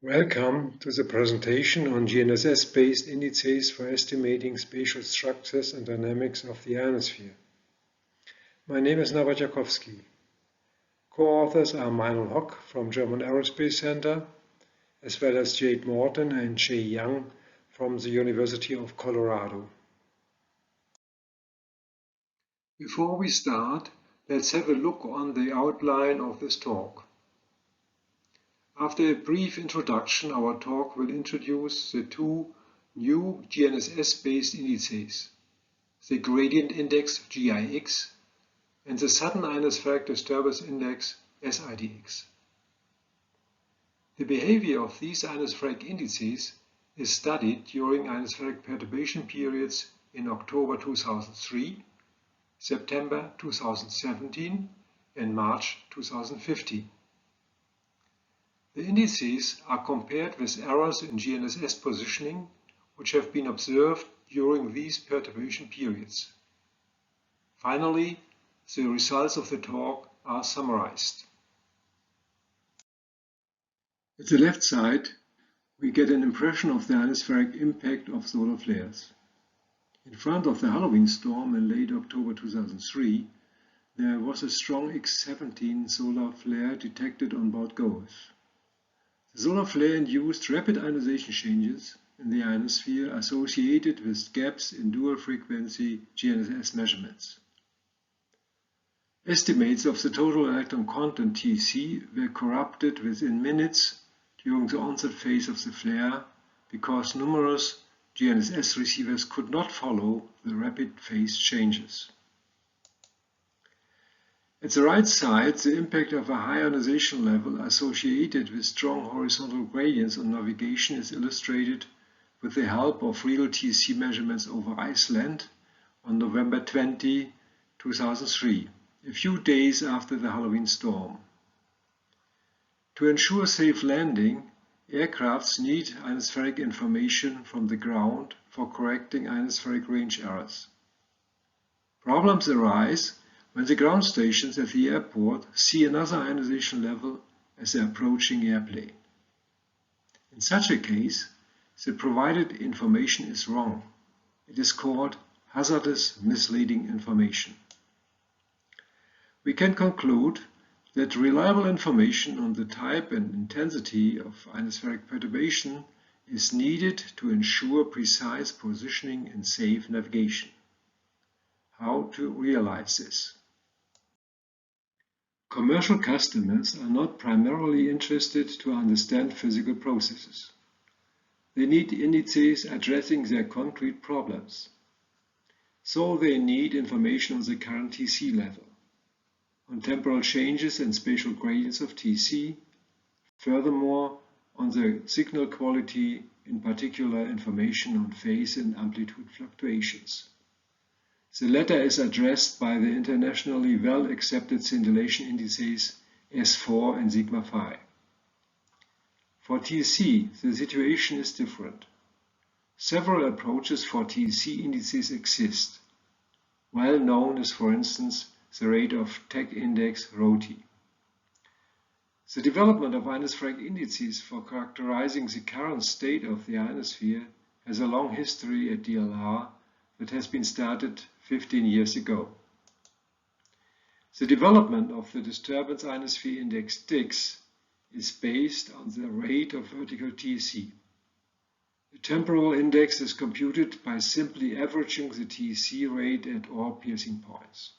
Welcome to the presentation on GNSS-based indices for estimating spatial structures and dynamics of the ionosphere. My name is Norbert Jakowski. Co-authors are Meinl Hock from German Aerospace Center, as well as Jade Morton and Jay Young from the University of Colorado. Before we start, let's have a look on the outline of this talk. After a brief introduction, our talk will introduce the two new GNSS-based indices, the gradient index GIX and the sudden ionospheric disturbance index SIDX. The behavior of these ionospheric indices is studied during ionospheric perturbation periods in October 2003, September 2017 and March 2015. The indices are compared with errors in GNSS positioning which have been observed during these perturbation periods. Finally, the results of the talk are summarized. At the left side, we get an impression of the ionospheric impact of solar flares. In front of the Halloween storm in late October 2003, there was a strong X-17 solar flare detected on board GOES. The solar flare induced rapid ionization changes in the ionosphere associated with gaps in dual-frequency GNSS measurements. Estimates of the total electron content TC were corrupted within minutes during the onset phase of the flare because numerous GNSS receivers could not follow the rapid phase changes. At the right side, the impact of a high ionization level associated with strong horizontal gradients on navigation is illustrated with the help of real TC measurements over Iceland on November 20, 2003, a few days after the Halloween storm. To ensure safe landing, aircrafts need ionospheric information from the ground for correcting ionospheric range errors. Problems arise when the ground stations at the airport see another ionization level as they are approaching the airplane. In such a case, the provided information is wrong. It is called hazardous misleading information. We can conclude that reliable information on the type and intensity of ionospheric perturbation is needed to ensure precise positioning and safe navigation. How to realize this? Commercial customers are not primarily interested to understand physical processes. They need indices addressing their concrete problems. So they need information on the current TC level, on temporal changes and spatial gradients of TC, furthermore on the signal quality, in particular information on phase and amplitude fluctuations. The latter is addressed by the internationally well-accepted scintillation indices S4 and sigma phi. For TC, the situation is different. Several approaches for TC indices exist. Well known is, for instance, the rate of TEC index ρT. The development of ionospheric indices for characterizing the current state of the ionosphere has a long history at DLR that has been started 15 years ago. The development of the disturbance ionosphere index DIX is based on the rate of vertical TC. The temporal index is computed by simply averaging the TC rate at all piercing points.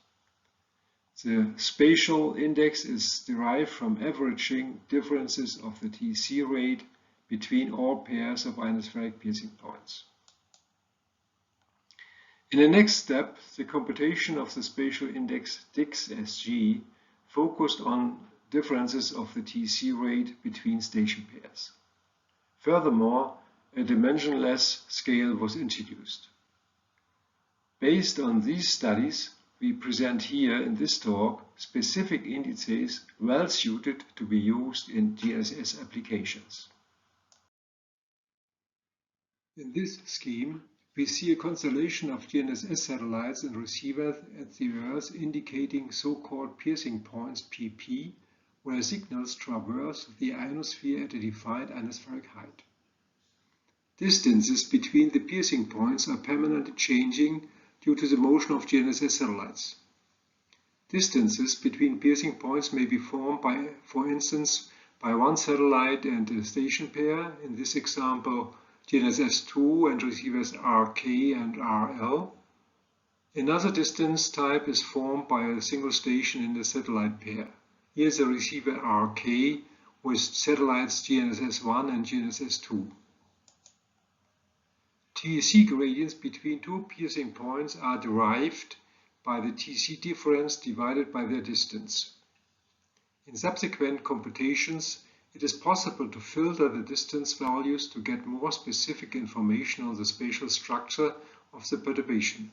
The spatial index is derived from averaging differences of the TC rate between all pairs of ionospheric piercing points. In the next step, the computation of the spatial index DIX-SG focused on differences of the TC rate between station pairs. Furthermore, a dimensionless scale was introduced. Based on these studies, we present here in this talk specific indices well suited to be used in GNSS applications. In this scheme, we see a constellation of GNSS satellites and receivers at the Earth indicating so-called piercing points PP, where signals traverse the ionosphere at a defined ionospheric height. Distances between the piercing points are permanently changing due to the motion of GNSS satellites. Distances between piercing points may be formed by, for instance, by one satellite and a station pair, in this example GNSS2 and receivers RK and RL. Another distance type is formed by a single station in the satellite pair. Here is a receiver RK with satellites GNSS1 and GNSS2. TC gradients between two piercing points are derived by the TC difference divided by their distance. In subsequent computations, it is possible to filter the distance values to get more specific information on the spatial structure of the perturbation.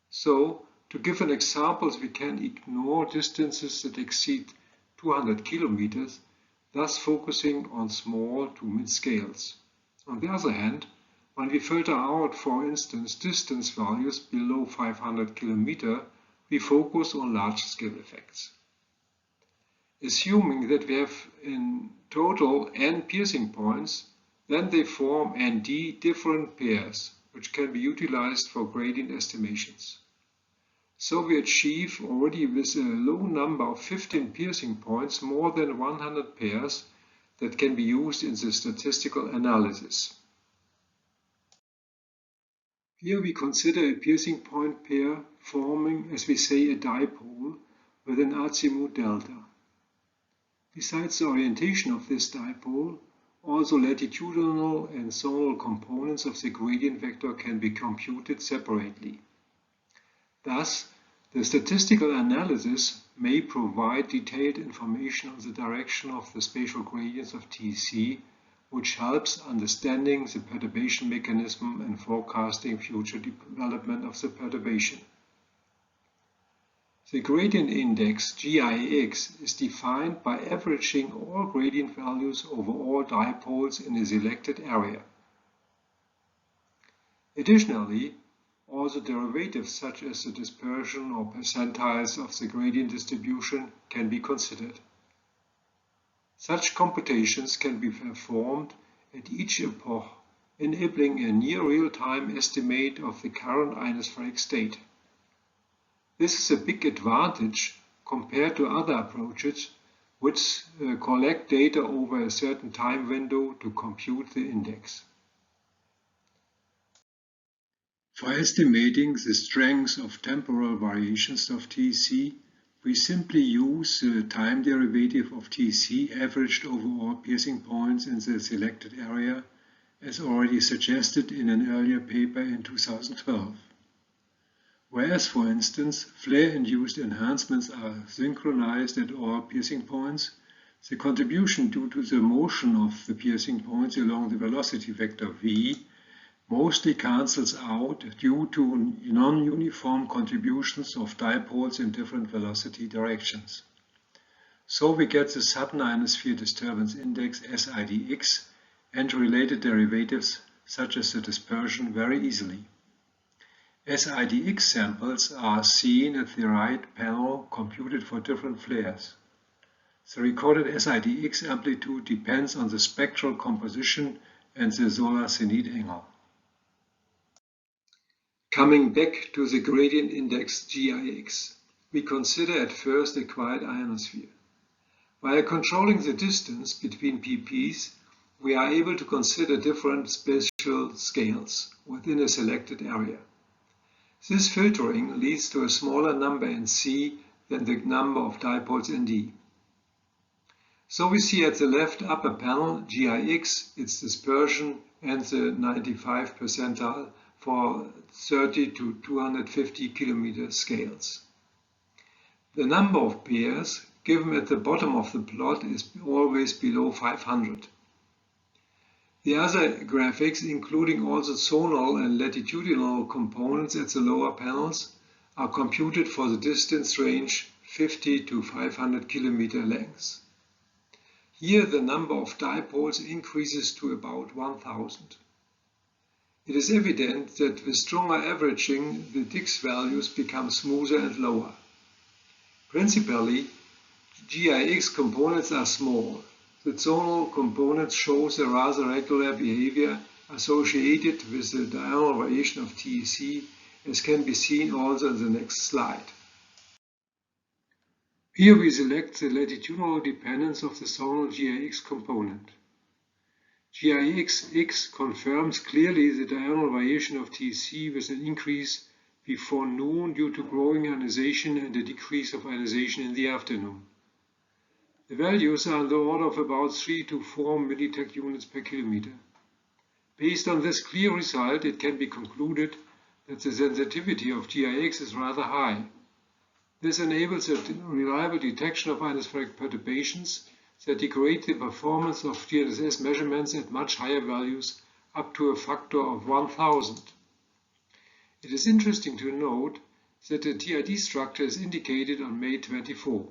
So, to give an example, we can ignore distances that exceed 200 kilometers, thus focusing on small to mid scales. On the other hand, when we filter out, for instance, distance values below 500 km, we focus on large-scale effects. Assuming that we have in total n piercing points, then they form nd different pairs, which can be utilized for gradient estimations. So we achieve already with a low number of 15 piercing points more than 100 pairs that can be used in the statistical analysis. Here we consider a piercing point pair forming, as we say, a dipole with an azimuth delta. Besides the orientation of this dipole, also latitudinal and zonal components of the gradient vector can be computed separately. Thus, the statistical analysis may provide detailed information on the direction of the spatial gradients of TC, which helps understanding the perturbation mechanism and forecasting future development of the perturbation. The gradient index GIX is defined by averaging all gradient values over all dipoles in a selected area. Additionally, also derivatives such as the dispersion or percentiles of the gradient distribution can be considered. Such computations can be performed at each epoch, enabling a near real-time estimate of the current ionospheric state. This is a big advantage compared to other approaches which collect data over a certain time window to compute the index. For estimating the strength of temporal variations of TC, we simply use the time derivative of TC averaged over all piercing points in the selected area, as already suggested in an earlier paper in 2012. Whereas, for instance, flare-induced enhancements are synchronized at all piercing points, the contribution due to the motion of the piercing points along the velocity vector v mostly cancels out due to non-uniform contributions of dipoles in different velocity directions. So we get the sudden ionosphere disturbance index SIDX and related derivatives such as the dispersion very easily. SIDX samples are seen at the right panel computed for different flares. The recorded SIDX amplitude depends on the spectral composition and the solar zenith angle. Coming back to the gradient index GIX, we consider at first a quiet ionosphere. While controlling the distance between PPs, we are able to consider different spatial scales within a selected area. This filtering leads to a smaller number in C than the number of dipoles in D. So we see at the left upper panel GIX, its dispersion, and the 95th percentile for 30 to 250 kilometer scales. The number of pairs given at the bottom of the plot is always below 500. The other graphics, including also zonal and latitudinal components at the lower panels, are computed for the distance range 50 to 500 kilometer lengths. Here the number of dipoles increases to about 1000. It is evident that with stronger averaging, the Dix values become smoother and lower. Principally, GIX components are small. The zonal component shows a rather regular behavior associated with the diurnal variation of TEC, as can be seen also in the next slide. Here we select the latitudinal dependence of the zonal GIX component. GIX confirms clearly the diurnal variation of TEC with an increase before noon due to growing ionization and a decrease of ionization in the afternoon. The values are in the order of about 3 to 4 millitech units per kilometer. Based on this clear result, it can be concluded that the sensitivity of GIX is rather high. This enables a reliable detection of ionospheric perturbations that degrade the performance of GNSS measurements at much higher values, up to a factor of 1000. It is interesting to note that the TID structure is indicated on May 24.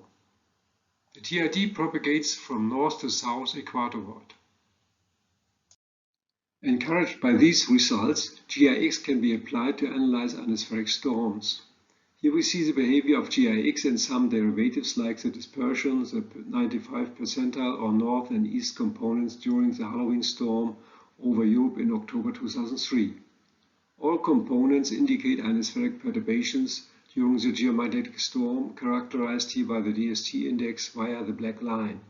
The TID propagates from north to south equatorward. Encouraged by these results, GIX can be applied to analyze ionospheric storms. Here we see the behavior of GIX and some derivatives like the dispersion, the 95 percentile or north and east components during the Halloween storm over Europe in October 2003. All components indicate ionospheric perturbations during the geomagnetic storm, characterized here by the DST index via the black line.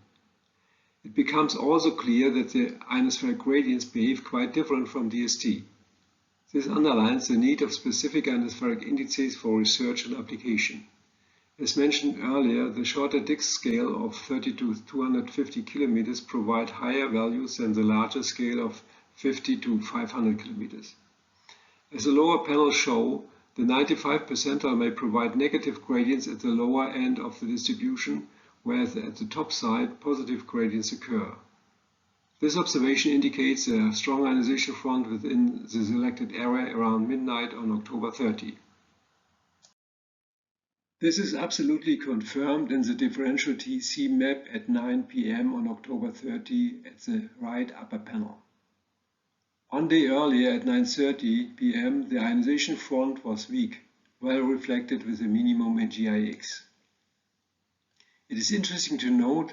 It becomes also clear that the ionospheric gradients behave quite different from DST. This underlines the need of specific ionospheric indices for research and application. As mentioned earlier, the shorter disk scale of 30 to 250 kilometers provide higher values than the larger scale of 50 to 500 kilometers. As the lower panels show, the 95 percentile may provide negative gradients at the lower end of the distribution, whereas at the top side, positive gradients occur. This observation indicates a strong ionization front within the selected area around midnight on October 30. This is absolutely confirmed in the differential TEC map at 9 p.m. on October 30 at the right upper panel. One day earlier at 9:30 p.m. the ionization front was weak, well reflected with a minimum in GIX. It is interesting to note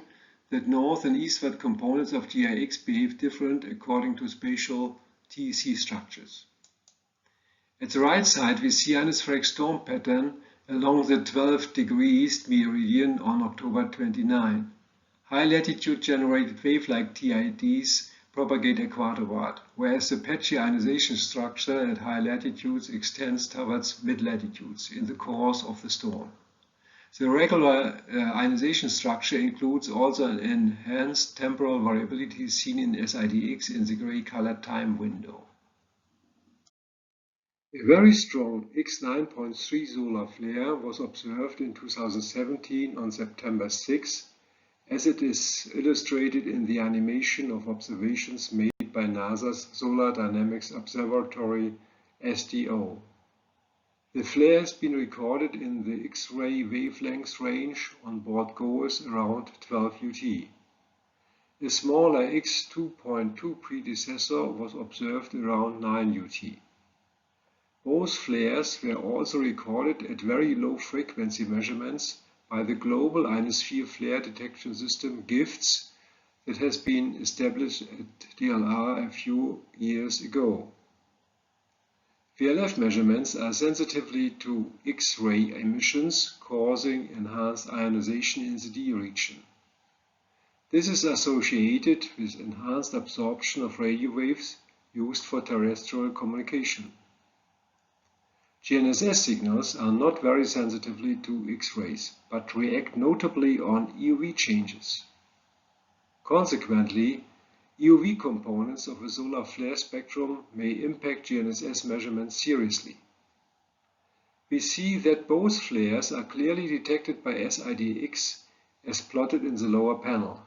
that north and eastward components of GIX behave different according to spatial TEC structures. At the right side we see ionospheric storm pattern along the 12-degree east meridian on October 29. High latitude generated wave-like TIDs propagate equatorward, whereas the patchy ionization structure at high latitudes extends towards mid-latitudes in the course of the storm. The regular ionization structure includes also an enhanced temporal variability seen in SIDX in the gray-colored time window. A very strong X9.3 solar flare was observed in 2017 on September 6, as it is illustrated in the animation of observations made by NASA's Solar Dynamics Observatory SDO. The flare has been recorded in the X-ray wavelength range on board GOES around 12 UT. A smaller X2.2 predecessor was observed around 9 UT. Both flares were also recorded at very low frequency measurements by the Global Ionosphere Flare Detection System GIFTS that has been established at DLR a few years ago. VLF measurements are sensitively to X-ray emissions, causing enhanced ionization in the D region. This is associated with enhanced absorption of radio waves used for terrestrial communication. GNSS signals are not very sensitively to X-rays, but react notably on EUV changes. Consequently, EUV components of a solar flare spectrum may impact GNSS measurements seriously. We see that both flares are clearly detected by SIDX as plotted in the lower panel.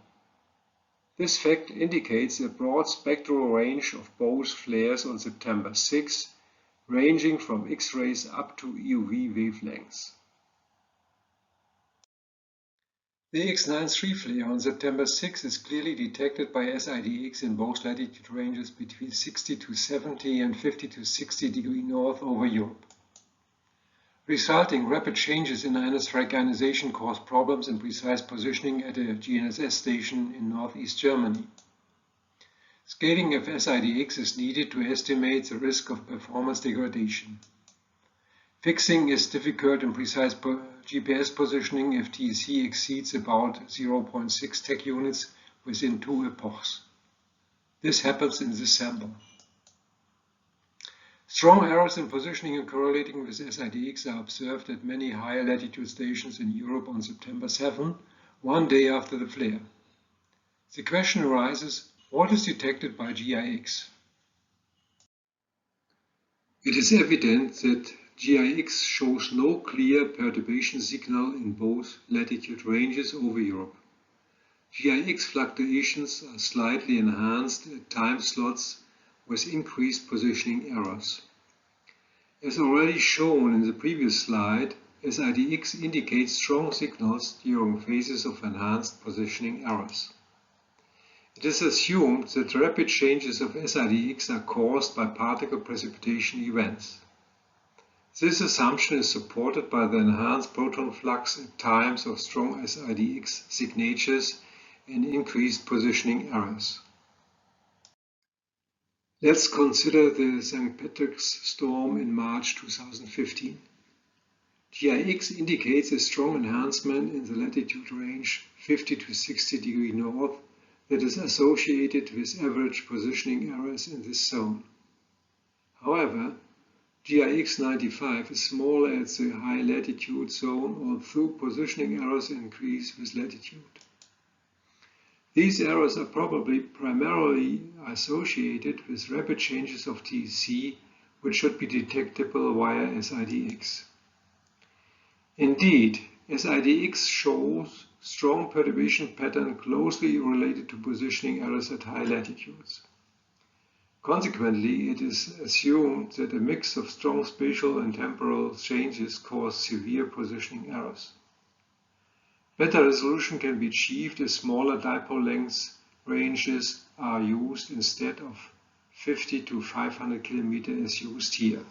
This fact indicates a broad spectral range of both flares on September 6, ranging from X-rays up to EUV wavelengths. The X93 flare on September 6 is clearly detected by SIDX in both latitude ranges between 60 to 70 and 50 to 60 degree north over Europe. Resulting rapid changes in ionospheric ionization cause problems in precise positioning at a GNSS station in northeast Germany. Scaling of SIDX is needed to estimate the risk of performance degradation. Fixing is difficult in precise GPS positioning if TEC exceeds about 0.6 tech units within 2 epochs. This happens in this sample. Strong errors in positioning and correlating with SIDX are observed at many higher latitude stations in Europe on September 7, one day after the flare. The question arises, what is detected by GIX? It is evident that GIX shows no clear perturbation signal in both latitude ranges over Europe. GIX fluctuations are slightly enhanced at time slots with increased positioning errors. As already shown in the previous slide, SIDX indicates strong signals during phases of enhanced positioning errors. It is assumed that rapid changes of SIDX are caused by particle precipitation events. This assumption is supported by the enhanced proton flux at times of strong SIDX signatures and increased positioning errors. Let's consider the St. Patrick's storm in March 2015. GIX indicates a strong enhancement in the latitude range 50 to 60 degrees north that is associated with average positioning errors in this zone. However, GIX 95 is smaller at the high latitude zone, although positioning errors increase with latitude. These errors are probably primarily associated with rapid changes of TEC, which should be detectable via SIDX. Indeed, SIDX shows strong perturbation pattern closely related to positioning errors at high latitudes. Consequently, it is assumed that a mix of strong spatial and temporal changes cause severe positioning errors. Better resolution can be achieved as smaller dipole length ranges are used instead of 50 to 500 km as used here.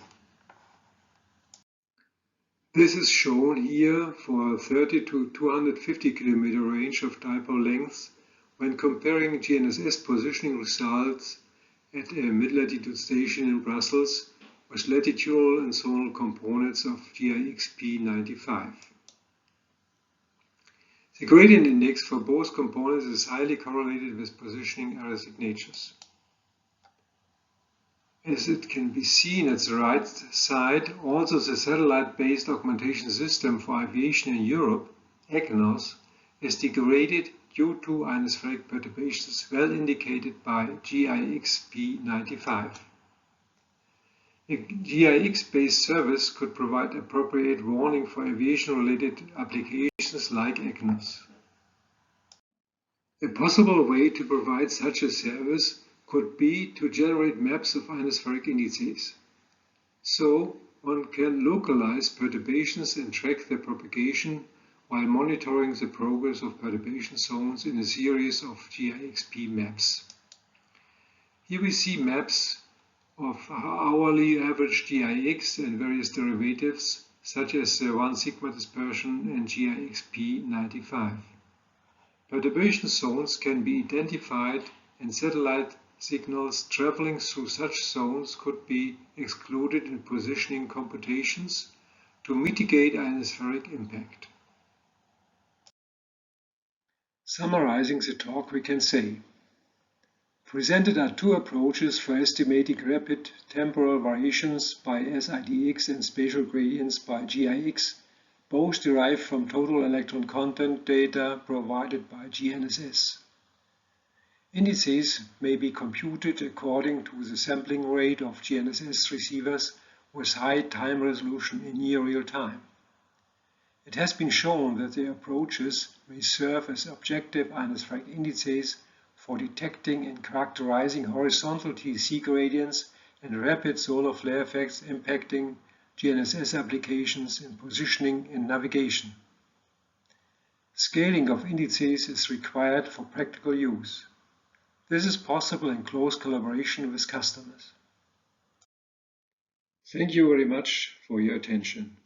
This is shown here for a 30 to 250 km range of dipole lengths when comparing GNSS positioning results at a mid-latitude station in Brussels with latitudinal and zonal components of GIX-P95. The gradient index for both components is highly correlated with positioning error signatures. As it can be seen at the right side, also the satellite-based augmentation system for aviation in Europe, EGNOS, is degraded due to ionospheric perturbations well indicated by GIX-P95. A GIX-based service could provide appropriate warning for aviation-related applications like EGNOS. A possible way to provide such a service could be to generate maps of ionospheric indices. So one can localize perturbations and track their propagation while monitoring the progress of perturbation zones in a series of GIX-P maps. Here we see maps of hourly average GIX and various derivatives, such as the 1 sigma dispersion and GIX-P95. Perturbation zones can be identified, and satellite signals traveling through such zones could be excluded in positioning computations to mitigate ionospheric impact. Summarizing the talk, we can say: presented are two approaches for estimating rapid temporal variations by SIDX and spatial gradients by GIX, both derived from total electron content data provided by GNSS. Indices may be computed according to the sampling rate of GNSS receivers with high time resolution in near real time. It has been shown that the approaches may serve as objective ionospheric indices for detecting and characterizing horizontal TEC gradients and rapid solar flare effects impacting GNSS applications in positioning and navigation. Scaling of indices is required for practical use. This is possible in close collaboration with customers. Thank you very much for your attention.